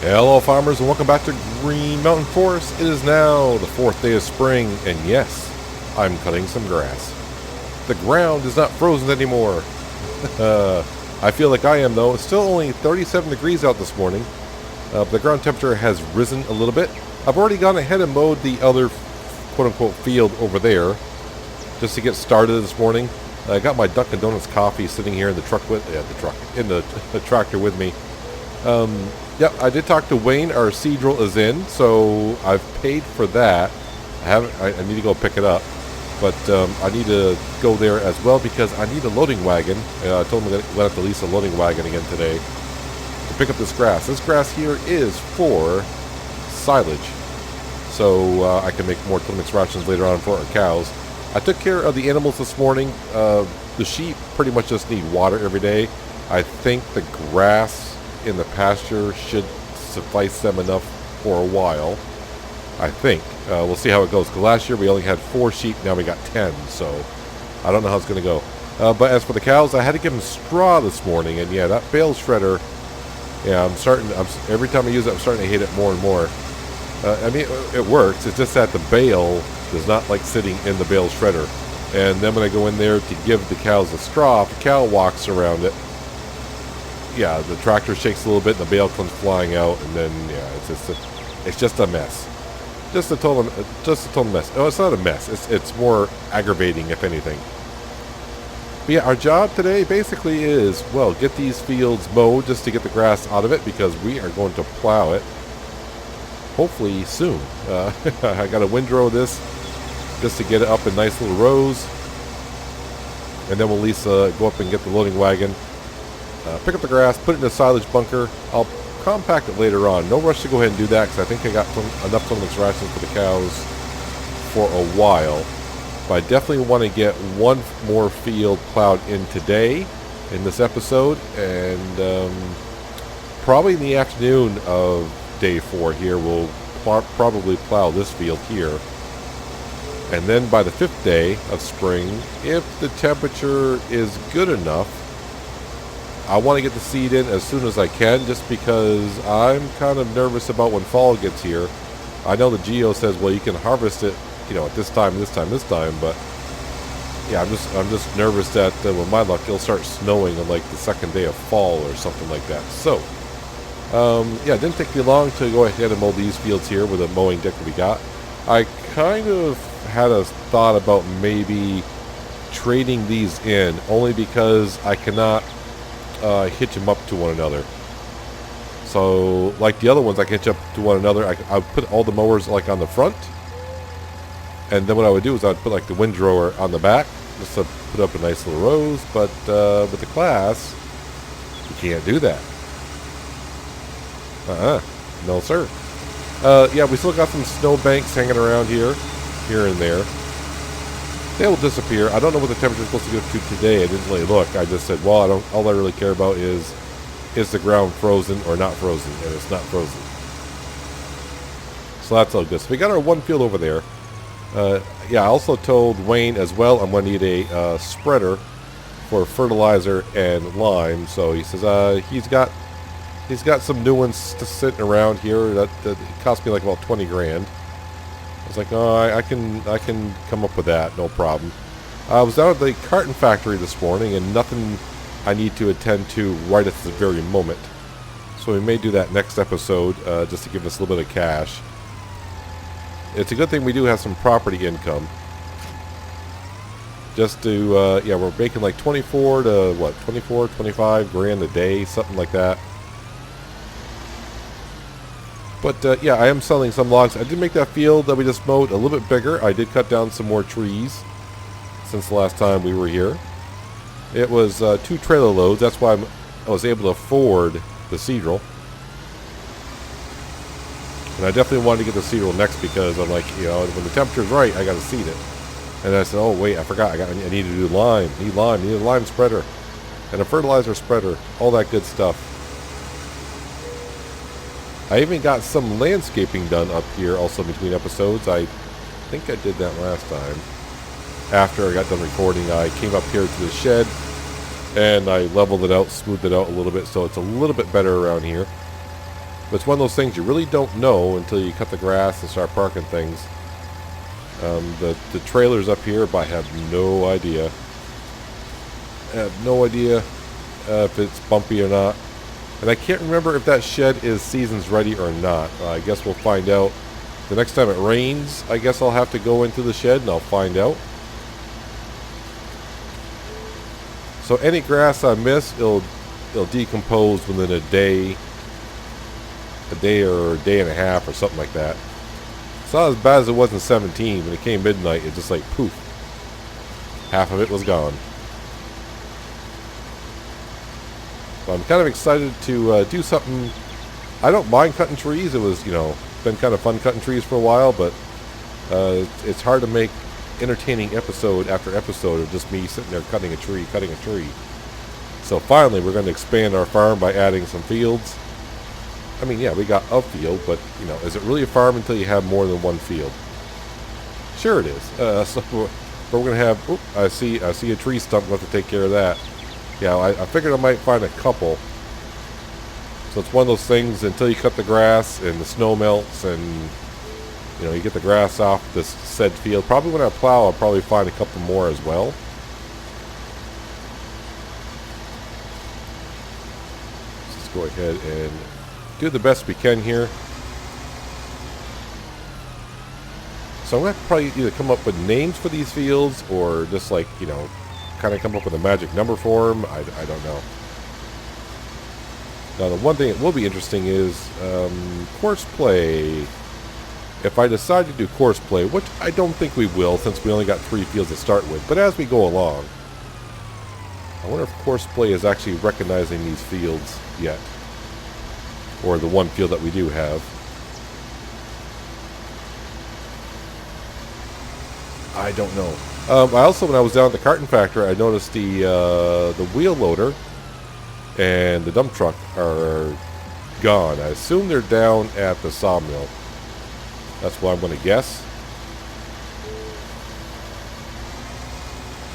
Hello farmers and welcome back to Green Mountain Forest. It is now the 4th day of spring and yes, I'm cutting some grass. The ground is not frozen anymore. I feel like I am though. It's still only 37 degrees out this morning. The ground temperature has risen a little bit. I've already gone ahead and mowed the other quote-unquote field over there just to get started this morning. I got my Dunkin' Donuts coffee sitting here in the truck with the tractor with me. Yep, I did talk to Wayne. Our seed drill is in, so I've paid for that. I need to go pick it up, but I need to go there as well because I need a loading wagon. I told him I'm going to have to lease a loading wagon again today to pick up this grass. This grass here is for silage, so I can make more Tillamook rations later on for our cows. I took care of the animals this morning. The sheep pretty much just need water every day. I think the grass in the pasture should suffice them enough for a while. I think. We'll see how it goes. 'Cause last year we only had 4 sheep, now we got 10, so I don't know how it's going to go. But as for the cows, I had to give them straw this morning, and yeah, that bale shredder, yeah, every time I use it, I'm starting to hate it more and more. I mean, it works. It's just that the bale does not like sitting in the bale shredder. And then when I go in there to give the cows the straw, if the cow walks around it, yeah, the tractor shakes a little bit and the bale comes flying out, and then yeah, it's just a mess. Just a total mess. Oh, it's not a mess. It's more aggravating, if anything. But yeah, our job today basically is, well, get these fields mowed just to get the grass out of it because we are going to plow it. Hopefully soon. I got to windrow this just to get it up in nice little rows, and then we'll at least go up and get the loading wagon. Pick up the grass, put it in a silage bunker. I'll compact it later on. No rush to go ahead and do that because I think I got enough Tillamook rations for the cows for a while. But I definitely want to get one more field plowed in today in this episode, and probably in the afternoon of day 4 here we'll probably plow this field here. And then by the 5th day of spring, if the temperature is good enough, I want to get the seed in as soon as I can, just because I'm kind of nervous about when fall gets here. I know the Geo says, well, you can harvest it, you know, at this time, but yeah, I'm just nervous that with my luck, it'll start snowing on like the 2nd day of fall or something like that. So, yeah, it didn't take me long to go ahead and mow these fields here with a mowing deck that we got. I kind of had a thought about maybe trading these in, only because I cannot hitch them up to one another. So like the other ones, I can hitch up to one another. I would put all the mowers like on the front, and then what I would do is I'd put like the windrower on the back just to put up a nice little rows. But with the Claas, you can't do that. No sir. Yeah, we still got some snow banks hanging around here and there. They will disappear. I don't know what the temperature is supposed to go to today. I didn't really look. I just said, well, all I really care about is the ground frozen or not frozen? And it's not frozen. So that's all good. So we got our one field over there. Yeah, I also told Wayne as well I'm going to need a spreader for fertilizer and lime. So he says he's got some new ones sitting around here that cost me like about 20 grand. I was like, oh, I can come up with that, no problem. I was out at the carton factory this morning, and nothing I need to attend to right at this very moment. So we may do that next episode, just to give us a little bit of cash. It's a good thing we do have some property income. Just to, yeah, we're making like 24 to, what, 24, 25 grand a day, something like that. But yeah, I am selling some logs. I did make that field that we just mowed a little bit bigger. I did cut down some more trees since the last time we were here. It was 2 trailer loads. That's why I was able to afford the seed drill. And I definitely wanted to get the seed drill next because I'm like, you know, when the temperature's right, I got to seed it. And I said, oh wait, I forgot. I need to do lime. Need a lime spreader and a fertilizer spreader. All that good stuff. I even got some landscaping done up here also between episodes. I think I did that last time. After I got done recording, I came up here to the shed and I leveled it out, smoothed it out a little bit so it's a little bit better around here. But it's one of those things you really don't know until you cut the grass and start parking things. The trailers up here, but I have no idea. I have no idea if it's bumpy or not. And I can't remember if that shed is seasons ready or not. I guess we'll find out. The next time it rains, I guess I'll have to go into the shed and I'll find out. So any grass I miss, it'll decompose within a day or a day and a half or something like that. It's not as bad as it was in 17. When it came midnight, it just like poof. Half of it was gone. So I'm kind of excited to do something. I don't mind cutting trees. It was, been kind of fun cutting trees for a while, but it's hard to make entertaining episode after episode of just me sitting there cutting a tree. So finally, we're going to expand our farm by adding some fields. I mean, yeah, we got a field, but, is it really a farm until you have more than one field? Sure it is. But we're going to have, I see a tree stump. We'll have to take care of that. Yeah, I figured I might find a couple. So it's one of those things until you cut the grass and the snow melts and, you get the grass off this said field. Probably when I plow, I'll probably find a couple more as well. Let's just go ahead and do the best we can here. So I'm going to probably either come up with names for these fields or just like, kind of come up with a magic number for them. I don't know. Now the one thing that will be interesting is course play. If I decide to do course play, which I don't think we will since we only got 3 fields to start with, but as we go along, I wonder if course play is actually recognizing these fields yet. Or the one field that we do have. I don't know. I also, when I was down at the carton factory, I noticed the wheel loader and the dump truck are gone. I assume they're down at the sawmill. That's what I'm going to guess.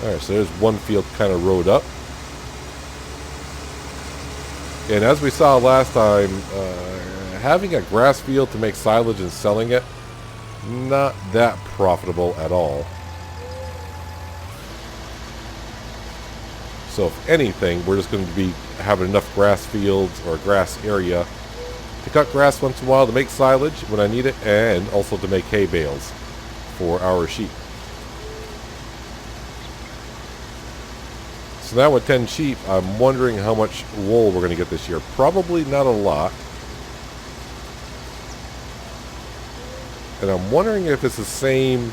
Alright, so there's one field kind of rode up. And as we saw last time, having a grass field to make silage and selling it, not that profitable at all. So if anything, we're just going to be having enough grass fields or grass area to cut grass once in a while to make silage when I need it, and also to make hay bales for our sheep. So now with 10 sheep, I'm wondering how much wool we're going to get this year. Probably not a lot. And I'm wondering if it's the same,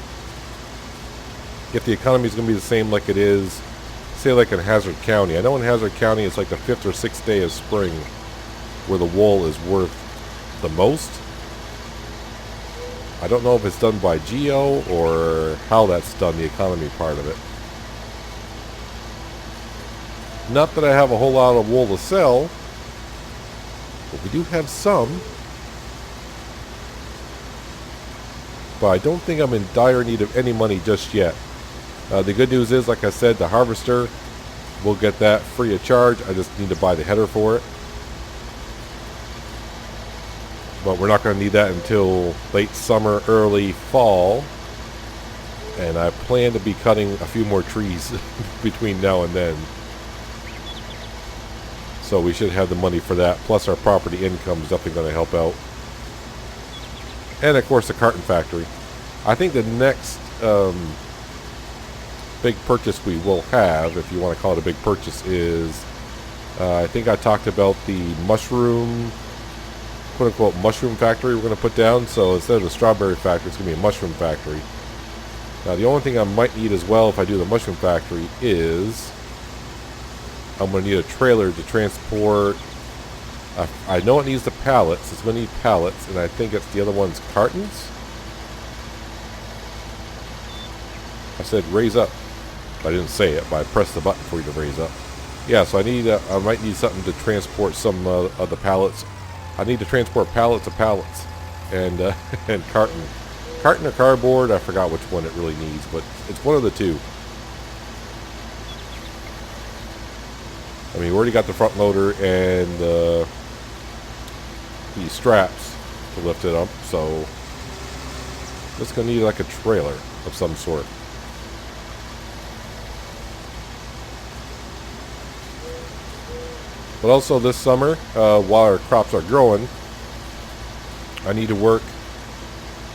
if the economy is going to be the same like it is, say like in Hazard County. I know in Hazard County it's like the 5th or 6th day of spring where the wool is worth the most. I don't know if it's done by geo or how that's done, the economy part of it. Not that I have a whole lot of wool to sell, but we do have some. But I don't think I'm in dire need of any money just yet. The good news is, like I said, the harvester, we'll get that free of charge. I just need to buy the header for it. But we're not going to need that until late summer, early fall. And I plan to be cutting a few more trees between now and then. So we should have the money for that. Plus our property income is definitely going to help out. And of course the carton factory. I think the next big purchase we will have, if you want to call it a big purchase, is I think I talked about the mushroom, quote unquote mushroom factory we're going to put down. So instead of the strawberry factory, it's going to be a mushroom factory. Now the only thing I might need as well if I do the mushroom factory is I'm going to need a trailer to transport. I know it needs the pallets. It's going to need pallets, and I think it's the other one's cartons. I said raise up. I didn't say it, but I pressed the button for you to raise up. Yeah, so I might need something to transport some of the pallets. I need to transport pallets of pallets and and carton or cardboard. I forgot which one it really needs, but it's one of the two. I mean, we already got the front loader and the straps to lift it up, so it's going to need like a trailer of some sort. But also this summer, while our crops are growing, I need to work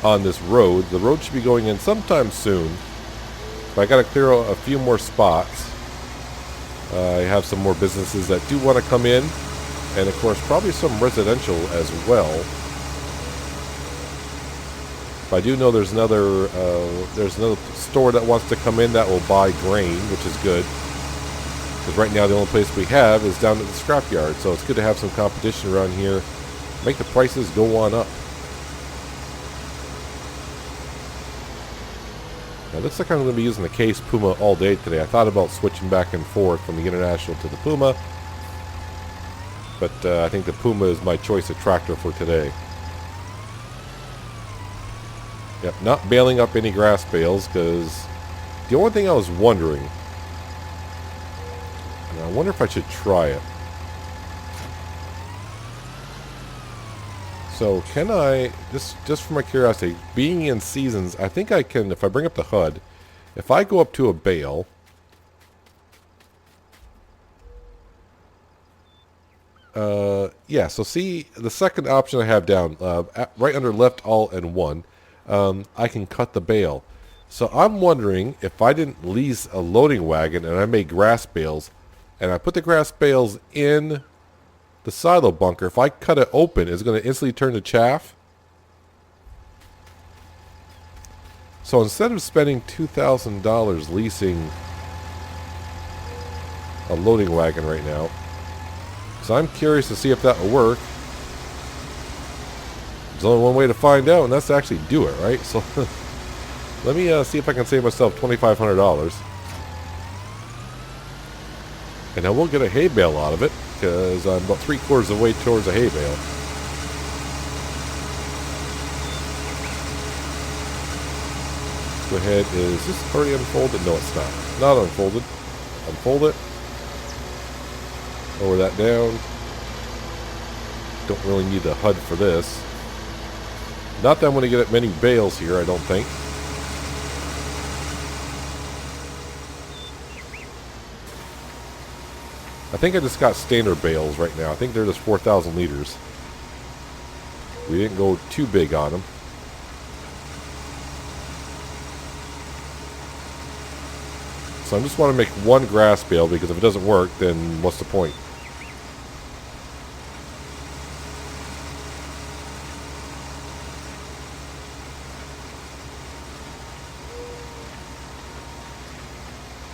on this road. The road should be going in sometime soon, but I got to clear a few more spots. I have some more businesses that do want to come in, and of course probably some residential as well. But I do know there's another store that wants to come in that will buy grain, which is good. Because right now the only place we have is down at the scrapyard, so it's good to have some competition around here. Make the prices go on up. Now, it looks like I'm going to be using the Case Puma all day today. I thought about switching back and forth from the International to the Puma, but I think the Puma is my choice of tractor for today. Yep, not baling up any grass bales, because the only thing I was wondering, and I wonder if I should try it. So can I, just for my curiosity, being in seasons, I think I can, if I bring up the HUD, if I go up to a bale, yeah, so see, the second option I have down, right under left, alt, and 1, I can cut the bale. So I'm wondering if I didn't lease a loading wagon and I made grass bales, and I put the grass bales in the silo bunker, if I cut it open, is it going to instantly turn to chaff? So instead of spending $2,000 leasing a loading wagon right now, so I'm curious to see if that will work. There's only one way to find out, and that's to actually do it, right? So let me see if I can save myself $2,500. And I will get a hay bale out of it, because I'm about 3/4 of the way towards a hay bale. Let's go ahead. Is this already unfolded? No, it's not. Not unfolded. Unfold it. Lower that down. Don't really need the HUD for this. Not that I'm going to get many bales here, I don't think. I think I just got standard bales right now. I think they're just 4,000 liters. We didn't go too big on them. So I just want to make one grass bale, because if it doesn't work, then what's the point?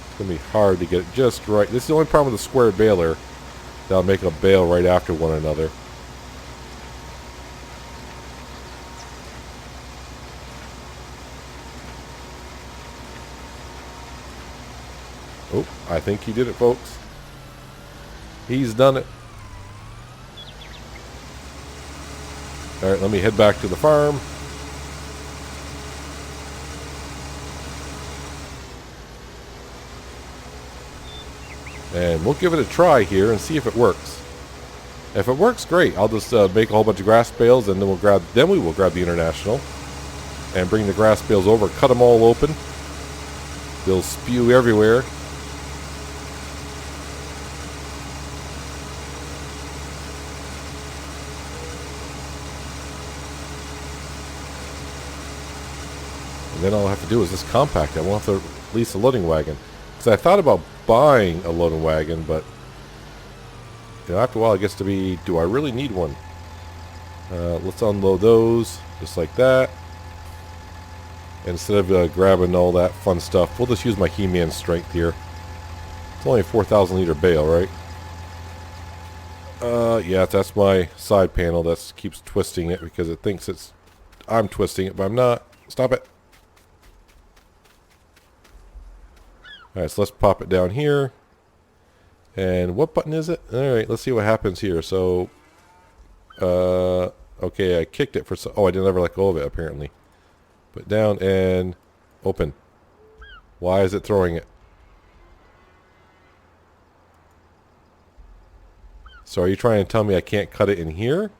It's going to be hard to get it just right. This is the only problem with the square baler. That'll make a bale right after one another. Oh, I think he did it, folks. He's done it. Alright, let me head back to the farm. And we'll give it a try here and see if it works. If it works, great. I'll just make a whole bunch of grass bales, and then we will grab the International and bring the grass bales over, cut them all open. They'll spew everywhere. And then all I have to do is just compact it. I won't have to lease a loading wagon. Because I thought about buying a loading wagon, but after a while it gets to be, do I really need one? Let's unload those just like that. Instead of grabbing all that fun stuff, we'll just use my He-Man strength here. It's only a 4,000 liter bale, right? Yeah, that's my side panel that keeps twisting it because it thinks I'm twisting it, but I'm not. Stop it. Alright, so let's pop it down here. And what button is it? Alright, let's see what happens here. So, okay, I kicked it for oh, I didn't ever let go of it, apparently. Put down and open. Why is it throwing it? So are you trying to tell me I can't cut it in here?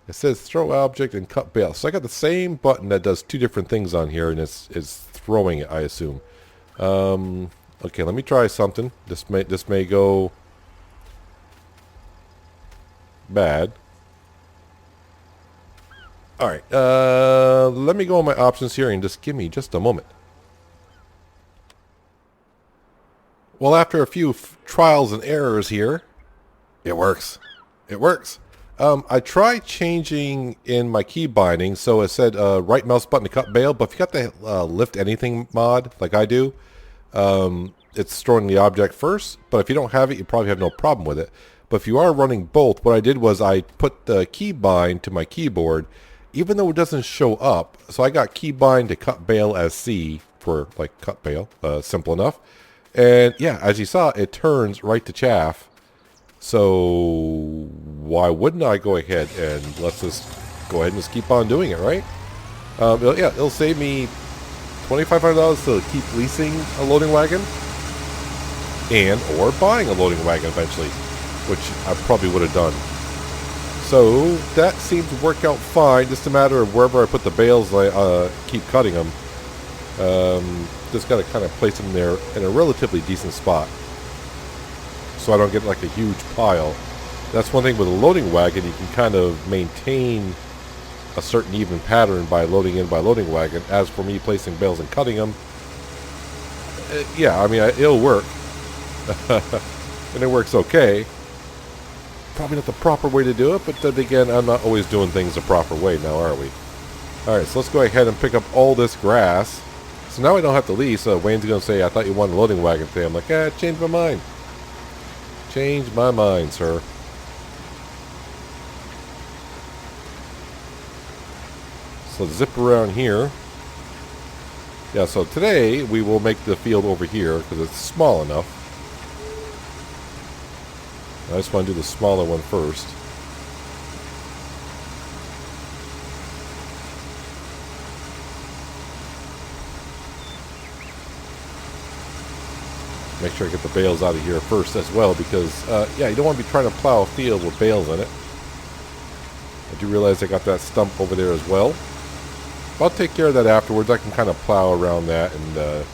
It says throw object and cut bale. So I got the same button that does two different things on here, and it's throwing it, I assume. Okay, let me try something. This may go bad. All right, let me go on my options here and just give me just a moment. Well, after a few trials and errors here, it works. It works. I tried changing in my key binding, so it said right mouse button to cut bale, but if you got the lift anything mod, like I do, it's storing the object first, but if you don't have it, you probably have no problem with it. But if you are running both, what I did was I put the key bind to my keyboard, even though it doesn't show up, so I got key bind to cut bale as C for like cut bale, simple enough. And yeah, as you saw, it turns right to chaff. So why wouldn't I go ahead and let's just go ahead and just keep on doing it, right? Yeah, it'll save me $2,500 to keep leasing a loading wagon and or buying a loading wagon eventually, which I probably would have done. So that seems to work out fine. Just a matter of wherever I put the bales, I keep cutting them. Just got to kind of place them there in a relatively decent spot, so I don't get like a huge pile. That's one thing with a loading wagon, you can kind of maintain a certain even pattern by loading in by loading wagon. As for me placing bales and cutting them, yeah, I mean, it'll work. And it works okay. Probably not the proper way to do it, but then again, I'm not always doing things the proper way now, are we? Alright, so let's go ahead and pick up all this grass. So now I don't have to lease. Wayne's going to say, I thought you wanted a loading wagon today. I'm like, changed my mind. Change my mind, sir. So zip around here. Yeah, so today we will make the field over here because it's small enough. I just want to do the smaller one first. Make sure I get the bales out of here first as well, because yeah, you don't want to be trying to plow a field with bales in it. I do realize I got that stump over there as well. I'll take care of that afterwards. I can kind of plow around that, and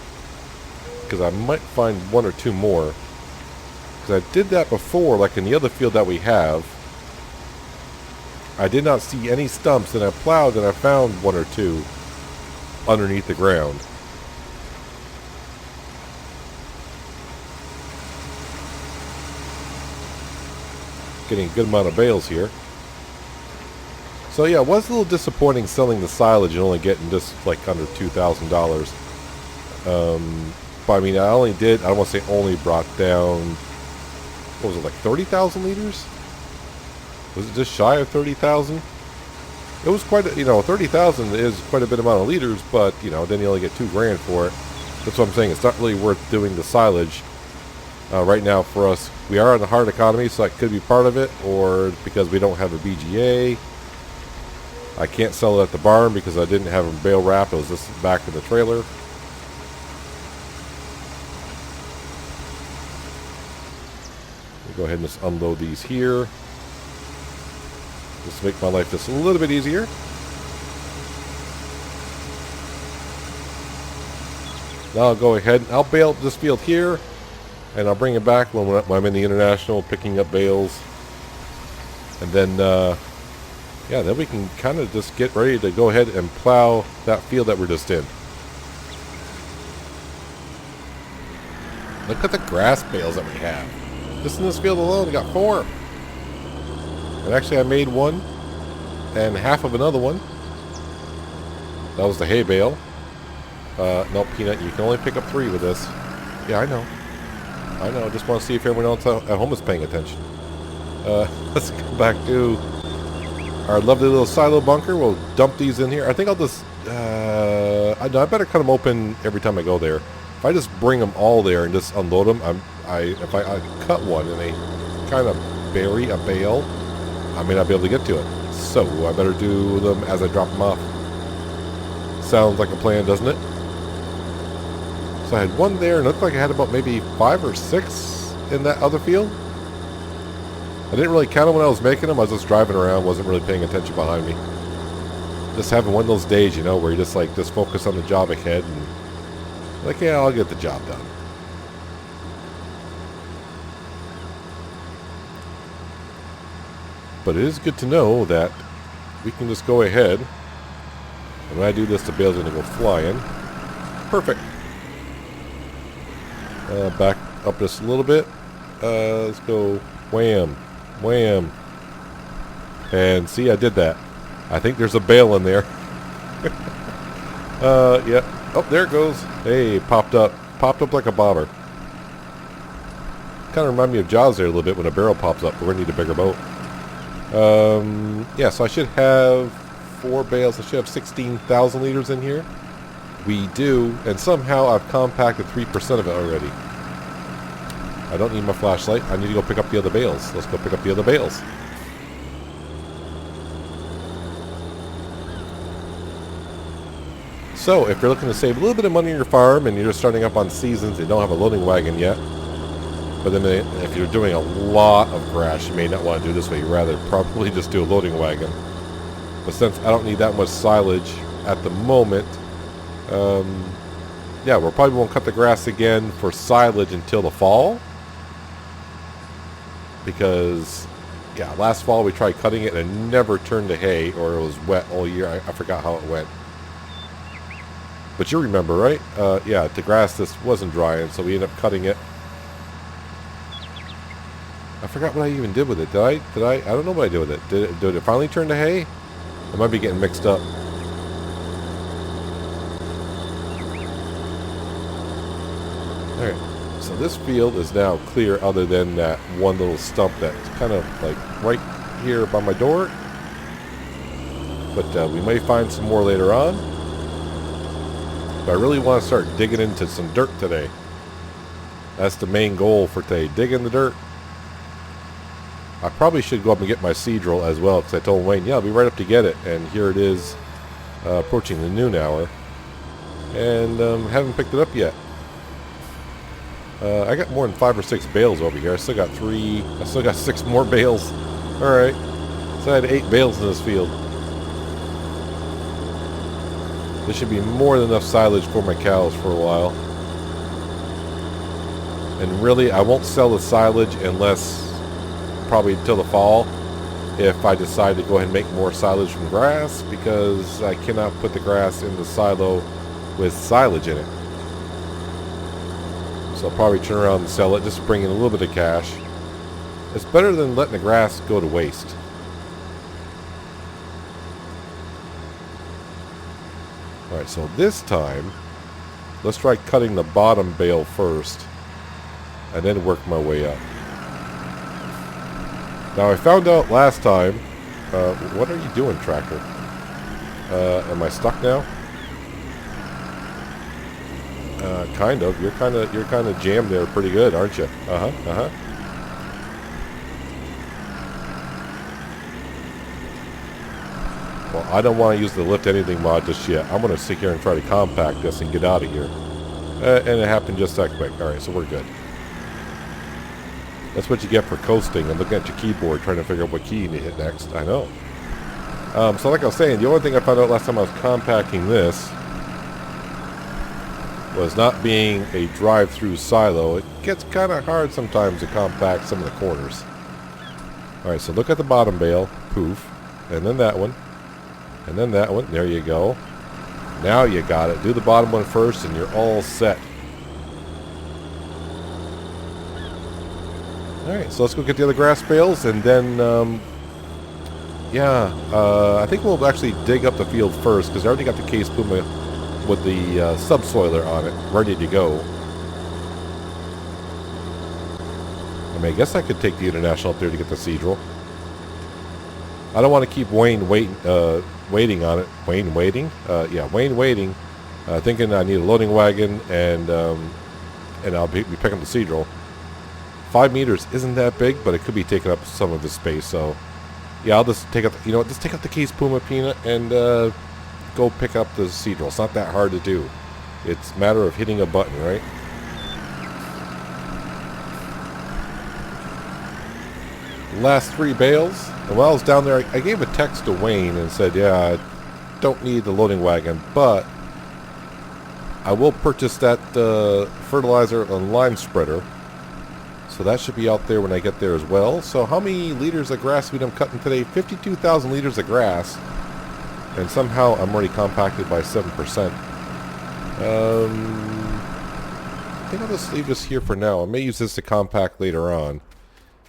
because I might find one or two more. Because I did that before, like in the other field that we have. I did not see any stumps, and I plowed and I found one or two underneath the ground. Getting a good amount of bales here. So yeah, it was a little disappointing selling the silage and only getting just like under $2,000. But I mean, I don't want to say only brought down, what was it, like 30,000 liters? Was it just shy of 30,000? It was quite a, 30,000 is quite a bit amount of liters, but then you only get $2,000 for it. That's what I'm saying. It's not really worth doing the silage right now for us. We are in a hard economy, so that could be part of it, or because we don't have a BGA. I can't sell it at the barn because I didn't have a bale wrap. It was just back in the trailer. We'll go ahead and just unload these here. Just to make my life just a little bit easier. Now I'll go ahead and I'll bale this field here, and I'll bring it back when I'm in the International picking up bales. And then, yeah, then we can kind of just get ready to go ahead and plow that field that we're just in. Look at the grass bales that we have. Just in this field alone, we got 4. And actually I made one and half of another one. That was the hay bale. No, Peanut, you can only pick up 3 with this. Yeah, I know. I know, just want to see if everyone else at home is paying attention. Let's go back to our lovely little silo bunker. We'll dump these in here. I think I'll just, I better cut them open every time I go there. If I just bring them all there and just unload them, if I cut one and they kind of bury a bale, I may not be able to get to it. So I better do them as I drop them off. Sounds like a plan, doesn't it? So I had one there, and it looked like I had about maybe 5 or 6 in that other field. I didn't really count them when I was making them. I was just driving around, wasn't really paying attention behind me. Just having one of those days, you know, where you just like just focus on the job ahead and like, yeah, I'll get the job done. But it is good to know that we can just go ahead. And when I do this, the bale's going to go flying. Perfect. Back up just a little bit. Let's go wham, wham. And see, I did that. I think there's a bale in there. Yeah. Oh, there it goes. Hey, popped up. Popped up like a bobber. Kind of remind me of Jaws there a little bit when a barrel pops up. We're going to need a bigger boat. Yeah, so I should have 4 bales. I should have 16,000 liters in here. We do, and somehow I've compacted 3% of it already. I don't need my flashlight. I need to go pick up the other bales. Let's go pick up the other bales. So, if you're looking to save a little bit of money on your farm and you're just starting up on seasons and don't have a loading wagon yet, but then if you're doing a lot of grass, you may not want to do this way. You'd rather probably just do a loading wagon. But since I don't need that much silage at the moment, yeah, we probably won't cut the grass again for silage until the fall. Because, yeah, last fall we tried cutting it and it never turned to hay, or it was wet all year. I forgot how it went. But you remember, right? Yeah, the grass just wasn't drying, so we ended up cutting it. I forgot what I even did with it. Did I? I don't know what I did with it. Did it finally turn to hay? I might be getting mixed up. Alright, so this field is now clear other than that one little stump that's kind of like right here by my door. But we may find some more later on. But I really want to start digging into some dirt today. That's the main goal for today. Dig in the dirt. I probably should go up and get my seed drill as well, because I told Wayne, yeah, I'll be right up to get it. And here it is, approaching the noon hour. And haven't picked it up yet. I got more than 5 or 6 bales over here. I still got 3. I still got 6 more bales. Alright. So I had 8 bales in this field. This should be more than enough silage for my cows for a while. And really, I won't sell the silage unless probably until the fall, if I decide to go ahead and make more silage from grass, because I cannot put the grass in the silo with silage in it. So I'll probably turn around and sell it, just to bring in a little bit of cash. It's better than letting the grass go to waste. Alright, so this time, let's try cutting the bottom bale first, and then work my way up. Now, I found out last time, what are you doing, tractor? Am I stuck now? Kind of. You're kind of jammed there pretty good, aren't you? Uh-huh. Well, I don't want to use the lift anything mod just yet. I'm going to sit here and try to compact this and get out of here. And it happened just that quick. Alright, so we're good. That's what you get for coasting and looking at your keyboard, trying to figure out what key you need to hit next. I know. So like I was saying, the only thing I found out last time I was compacting this was not being a drive-through silo. It gets kind of hard sometimes to compact some of the corners. Alright, so look at the bottom bale. Poof. And then that one. And then that one. There you go. Now you got it. Do the bottom one first and you're all set. Alright, so let's go get the other grass bales, and then, I think we'll actually dig up the field first, because I already got the case puma with the subsoiler on it, ready to go. I mean, I guess I could take the International up there to get the seed drill. I don't want to keep Wayne waiting on it. Wayne waiting? Wayne waiting, thinking I need a loading wagon, and I'll be picking up the seed drill. 5 meters isn't that big, but it could be taking up some of the space, so yeah, I'll just take up, just take up the case puma peanut and go pick up the seed drill. It's not that hard to do. It's a matter of hitting a button, right? Last 3 bales. And while I was down there, I gave a text to Wayne and said, yeah, I don't need the loading wagon, but I will purchase that fertilizer and lime spreader. So that should be out there when I get there as well. So how many liters of grass weed I'm cutting today? 52,000 liters of grass. And somehow I'm already compacted by 7%. I think I'll just leave this here for now. I may use this to compact later on.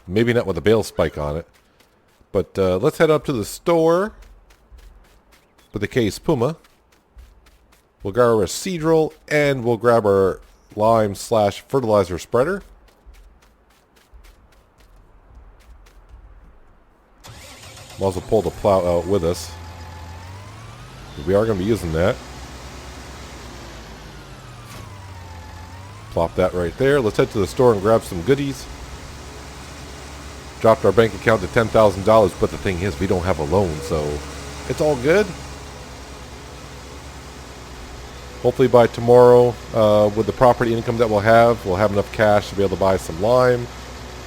Maybe not with a bale spike on it. But let's head up to the store with the Case Puma. We'll grab our Seadrill and we'll grab our lime / fertilizer spreader. Might as well pull the plow out with us. We are going to be using that. Plop that right there. Let's head to the store and grab some goodies. Dropped our bank account to $10,000, but the thing is, we don't have a loan, so it's all good. Hopefully by tomorrow, with the property income that we'll have enough cash to be able to buy some lime,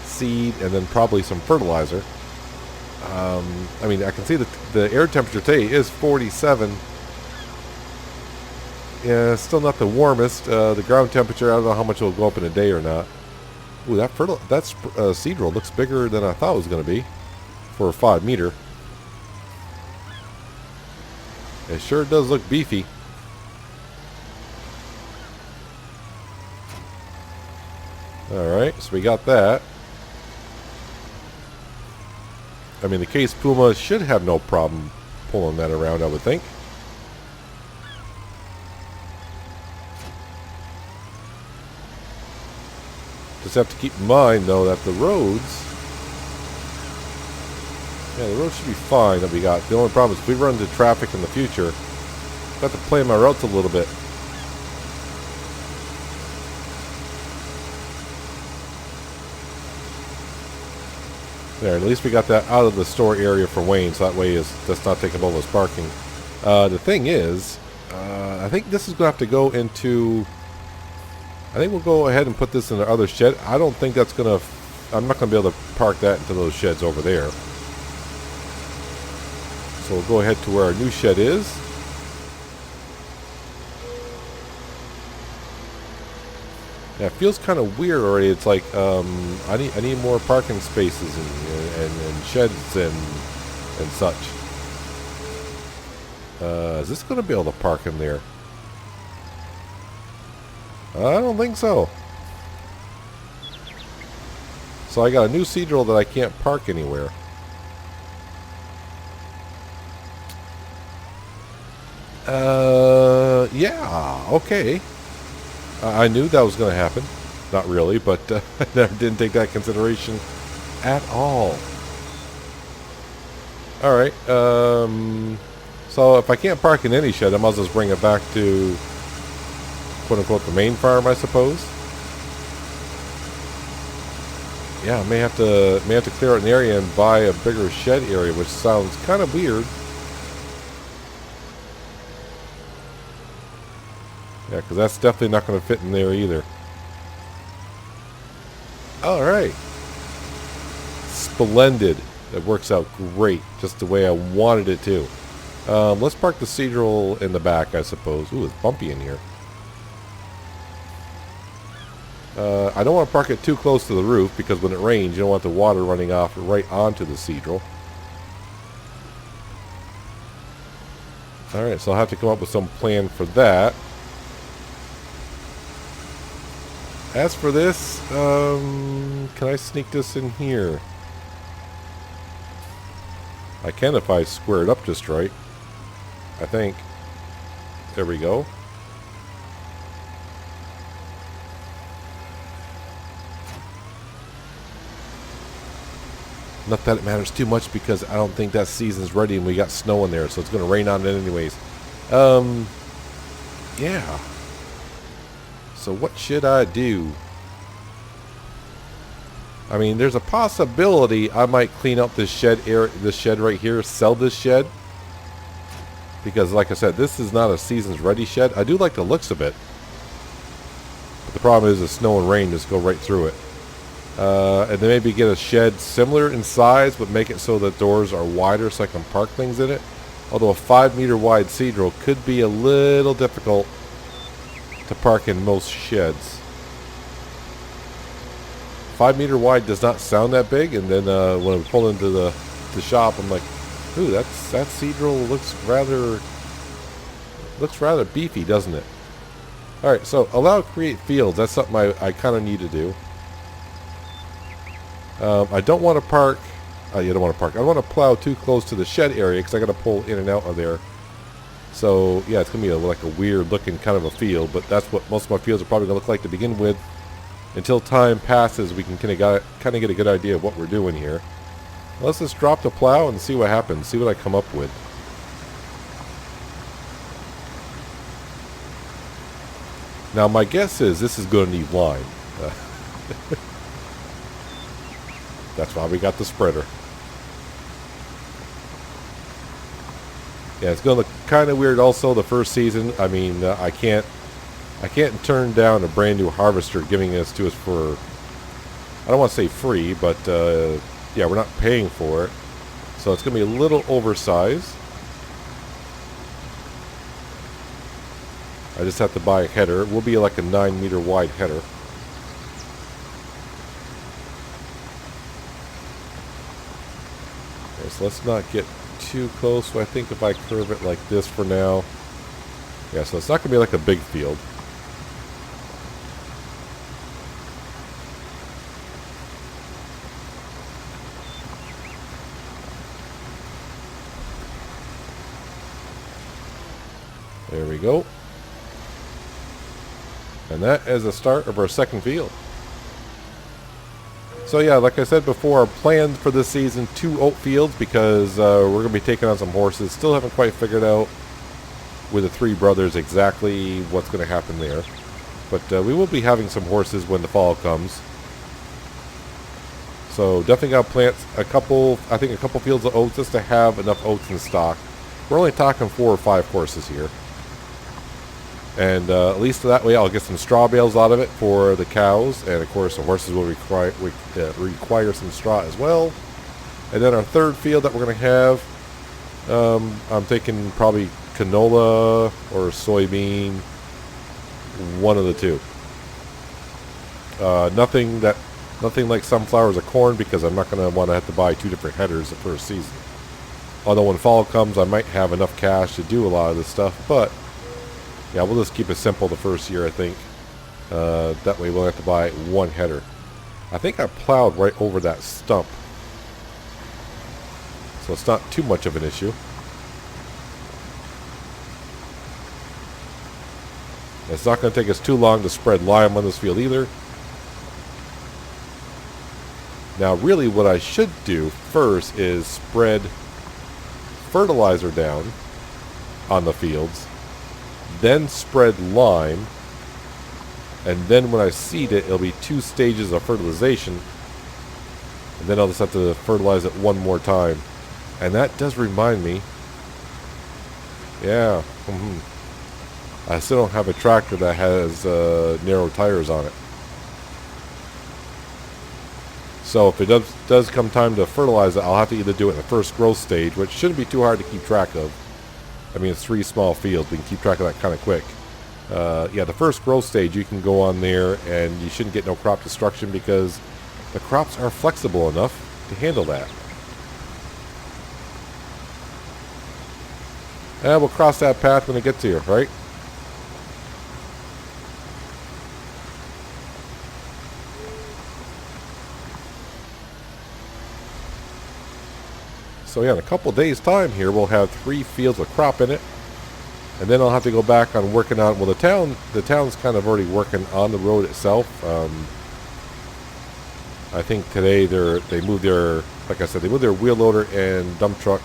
seed, and then probably some fertilizer. I mean, I can see that the air temperature today is 47. Yeah, still not the warmest. The ground temperature, I don't know how much it will go up in a day or not. Ooh, that Seadrill looks bigger than I thought it was going to be for a 5 meter. It sure does look beefy. Alright, so we got that. I mean, the Case Puma should have no problem pulling that around, I would think. Just have to keep in mind, though, that the roads... Yeah, the roads should be fine that we got. The only problem is if we run into traffic in the future, I have to play my routes a little bit. There, at least we got that out of the store area for Wayne, so that way that's not taking up all his parking. The thing is, I think this is going to have to go into... I think we'll go ahead and put this in the other shed. I don't think that's going to... I'm not going to be able to park that into those sheds over there. So we'll go ahead to where our new shed is. Yeah, it feels kind of weird already. It's like I need more parking spaces and sheds and such. Is this going to be able to park in there? I don't think so. So I got a new Seadrill that I can't park anywhere. Yeah, okay. I knew that was going to happen. Not really, but I didn't take that consideration at all. Alright, so if I can't park in any shed, I might as well just bring it back to, quote-unquote, the main farm, I suppose. Yeah, I may have to clear out an area and buy a bigger shed area, which sounds kind of weird. Yeah, because that's definitely not going to fit in there either. Alright. Splendid. That works out great. Just the way I wanted it to. Let's park the Seadrill in the back, I suppose. Ooh, it's bumpy in here. I don't want to park it too close to the roof, because when it rains, you don't want the water running off right onto the Seadrill. Alright, so I'll have to come up with some plan for that. As for this, can I sneak this in here? I can if I square it up just right. I think. There we go. Not that it matters too much because I don't think that season's ready and we got snow in there, so it's going to rain on it anyways. Yeah. So what should I do? I mean, there's a possibility I might clean up this shed right here, sell this shed. Because like I said, this is not a season's ready shed. I do like the looks of it. But the problem is the snow and rain just go right through it. And then maybe get a shed similar in size, but make it so that doors are wider so I can park things in it. Although a 5-meter wide Seadrill could be a little difficult to park in most sheds. 5-meter wide does not sound that big, and then when I pull into the shop, I'm like, ooh, that Seadrill looks rather beefy, doesn't it? All right, so allow create fields. That's something I kind of need to do. I don't want to park. You don't want to park. I don't want to plow too close to the shed area because I got to pull in and out of there. So yeah, it's gonna be like a weird looking kind of a field, but that's what most of my fields are probably gonna look like to begin with. Until time passes, we can kind of get a good idea of what we're doing here. Let's just drop the plow and see what happens. See what I come up with. Now my guess is this is going to need line. That's why we got the spreader. Yeah, it's going to look kind of weird also the first season. I mean, I can't turn down a brand new harvester giving this to us for, I don't want to say free, but yeah, we're not paying for it. So it's going to be a little oversized. I just have to buy a header. It will be like a 9-meter wide header. Okay, so let's not get too close. So I think if I curve it like this for now. Yeah, so it's not going to be like a big field. There we go. And that is the start of our second field. So yeah, like I said before, our plan for this season, 2 oat fields because we're going to be taking on some horses. Still haven't quite figured out with the 3 brothers exactly what's going to happen there. But we will be having some horses when the fall comes. So definitely got to plant a couple fields of oats just to have enough oats in stock. We're only talking 4 or 5 horses here. And at least that way I'll get some straw bales out of it for the cows. And of course the horses will require some straw as well. And then our third field that we're going to have, I'm thinking probably canola or soybean. One of the two. Nothing like sunflowers or corn because I'm not going to want to have to buy 2 different headers the first season. Although when fall comes I might have enough cash to do a lot of this stuff. But yeah, we'll just keep it simple the first year, I think. That way we'll have to buy 1 header. I think I plowed right over that stump. So it's not too much of an issue. It's not going to take us too long to spread lime on this field either. Now really what I should do first is spread fertilizer down on the fields. Then spread lime, and then when I seed it, it'll be 2 stages of fertilization, and then I'll just have to fertilize it 1 more time. And that does remind me, yeah, I still don't have a tractor that has narrow tires on it. So if it does come time to fertilize it, I'll have to either do it in the first growth stage, which shouldn't be too hard to keep track of. I mean, it's 3 small fields. We can keep track of that kind of quick. Yeah, the first growth stage, you can go on there and you shouldn't get no crop destruction because the crops are flexible enough to handle that. And we'll cross that path when it gets here, right? So yeah, in a couple days time here, we'll have 3 fields with crop in it. And then I'll have to go back on working on, well, the town's kind of already working on the road itself. I think today they moved their, like I said, they moved their wheel loader and dump truck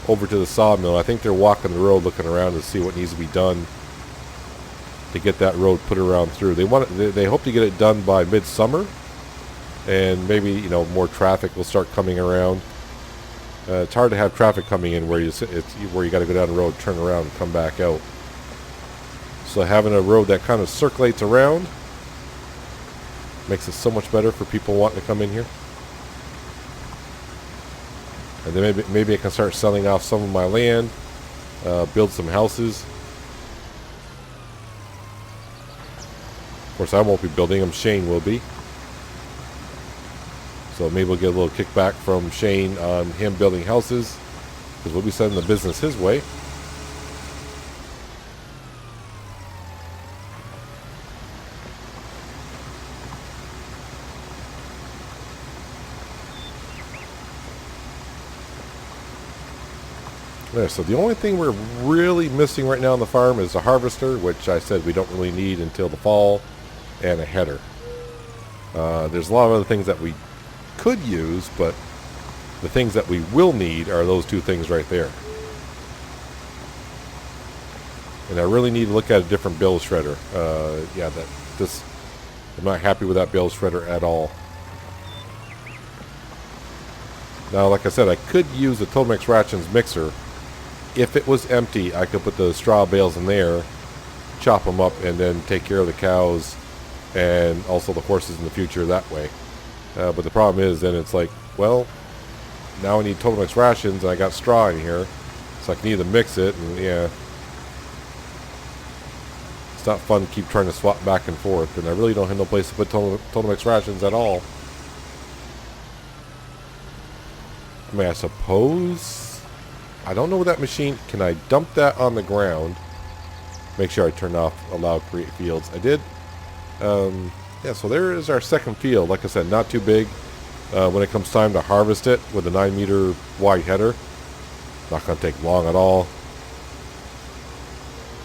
over to the sawmill. I think they're walking the road looking around to see what needs to be done to get that road put around through. They hope to get it done by midsummer, and maybe, you know, more traffic will start coming around. It's hard to have traffic coming in where you got to go down the road, turn around, and come back out. So having a road that kind of circulates around Makes it so much better for people wanting to come in here. And then maybe I can start selling off some of my land, build some houses. Of course, I won't be building them. Shane will be. So maybe we'll get a little kickback from Shane on him building houses, because we'll be sending the business his way. There, so the only thing we're really missing right now on the farm is a harvester, which I said we don't really need until the fall, and a header. There's a lot of other things that we could use, but the things that we will need are those two things right there. And I really need to look at a different bale shredder. I'm not happy with that bale shredder at all. Now, like I said, I could use the Total-Mix Rations mixer. If it was empty, I could put the straw bales in there, chop them up, and then take care of the cows and also the horses in the future that way. But the problem is, then it's like, well, now I need Total-Mix Rations, and I got straw in here, so I can either mix it, and yeah. It's not fun to keep trying to swap back and forth, and I really don't have no place to put Total-Mix Rations at all. I mean, I suppose... I don't know with that machine. Can I dump that on the ground? Make sure I turn off allow create fields. I did. Yeah, so there is our second field. Like I said, not too big. When it comes time to harvest it with a 9-meter wide header, not going to take long at all.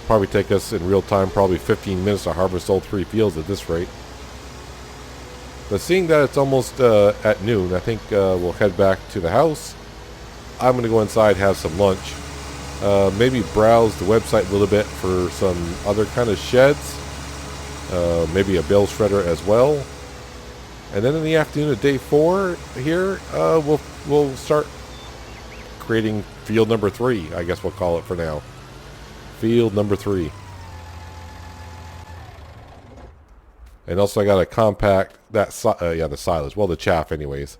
Probably take us in real time probably 15 minutes to harvest all 3 fields at this rate. But seeing that it's almost at noon, I think we'll head back to the house. I'm going to go inside, have some lunch. Maybe browse the website a little bit for some other kind of sheds. Maybe a bale shredder as well. And then in the afternoon of day 4 here, we'll start creating field number 3. I guess we'll call it for now. Field number 3. And also I got to compact that, the silage. Well, the chaff anyways.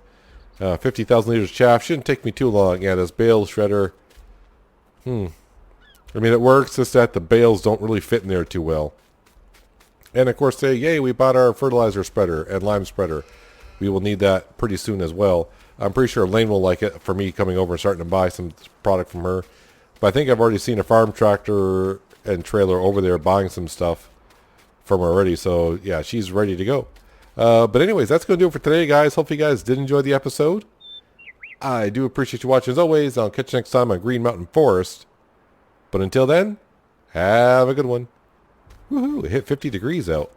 50,000 liters of chaff. Shouldn't take me too long. Yeah, this bale shredder. I mean, it works. Just that the bales don't really fit in there too well. And of course, yay, we bought our fertilizer spreader and lime spreader. We will need that pretty soon as well. I'm pretty sure Elaine will like it for me coming over and starting to buy some product from her. But I think I've already seen a farm tractor and trailer over there buying some stuff from her already. So yeah, she's ready to go. But anyways, that's going to do it for today, guys. Hopefully you guys did enjoy the episode. I do appreciate you watching as always. I'll catch you next time on Green Mountain Forest. But until then, have a good one. Woohoo, it hit 50 degrees out.